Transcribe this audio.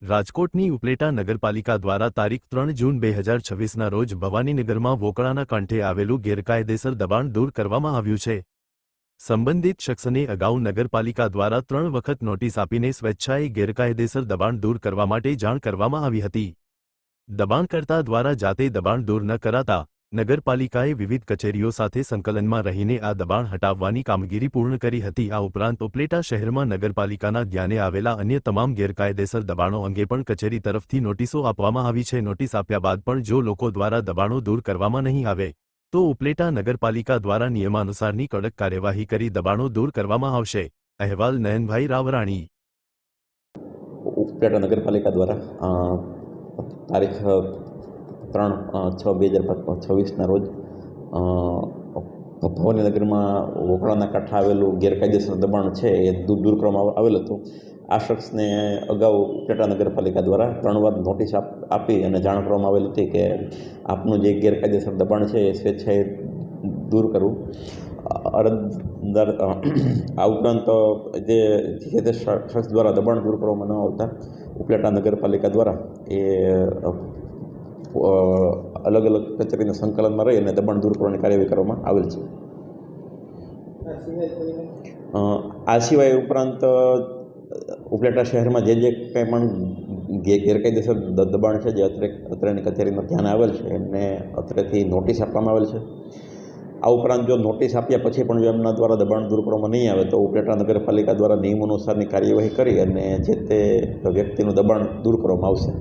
રાજકોટની ઉપલેટા નગરપાલિકા દ્વારા તારીખ 3 જૂન 2026ના રોજ ભવાનીનગરમાં વોકળાના કાંઠે આવેલું ગેરકાયદેસર દબાણ દૂર કરવામાં આવ્યું છે। સંબંધિત શખ્સને અગાઉ નગરપાલિકા દ્વારા 3 વખત નોટિસ આપીને સ્વેચ્છાએ ગેરકાયદેસર દબાણ દૂર કરવા માટે જાણ કરવામાં આવી હતી। દબાણકર્તા દ્વારા જાતે દબાણ દૂર ન કરાતા નગરપાલિકાએ વિવિધ કચેરીઓ સાથે સંકલનમાં રહીને આ દબાણ હટાવવાની કામગીરી પૂર્ણ કરી હતી। આ ઉપરાંત ઉપલેટા શહેરમાં નગરપાલિકાના ધ્યાને આવેલા અન્ય તમામ ગેરકાયદેસર દબાણો અંગે પણ કચેરી તરફથી નોટિસો આપવામાં આવી છે। નોટિસ આપ્યા બાદ પણ જો લોકો દ્વારા દબાણો દૂર કરવામાં નહીં આવે તો ઉપલેટા નગરપાલિકા દ્વારા નિયમાનુસારની કડક કાર્યવાહી કરી દબાણો દૂર કરવામાં આવશે। અહેવાલ નયનભાઈ રાવરાણી। ઉપલેટા નગરપાલિકા દ્વારા તારીખ 3/6/2026ના રોજ ભવાનીનગરમાં વોકળાના કાંઠે આવેલું ગેરકાયદેસર દબાણ છે એ દૂર કરવામાં આવેલ હતું। આ શખ્સને અગાઉ ઉપલેટા નગરપાલિકા દ્વારા 3 વાર નોટિસ આપી અને જાણ કરવામાં આવેલ હતી કે આપનું જે ગેરકાયદેસર દબાણ છે એ સ્વેચ્છાએ દૂર કરવું। અરજદાર આ ઉપરાંત જે શખ્સ દ્વારા દબાણ દૂર કરવામાં ન આવતા ઉપલેટા નગરપાલિકા દ્વારા એ અલગ અલગ કચેરીના સંકલનમાં રહી અને દબાણ દૂર કરવાની કાર્યવાહી કરવામાં આવેલ છે। આ સિવાય ઉપરાંત ઉપલેટા શહેરમાં જે કંઈ પણ ગેરકાયદેસર દબાણ છે જે અત્રેની કચેરીમાં ધ્યાન આવેલ છે એમને અત્રેથી નોટિસ આપવામાં આવેલ છે। આ ઉપરાંત જો નોટિસ આપ્યા પછી પણ જો એમના દ્વારા દબાણ દૂર કરવામાં નહીં આવે તો ઉપલેટા નગરપાલિકા દ્વારા નિયમ અનુસારની કાર્યવાહી કરી અને જે તે વ્યક્તિનું દબાણ દૂર કરવામાં આવશે।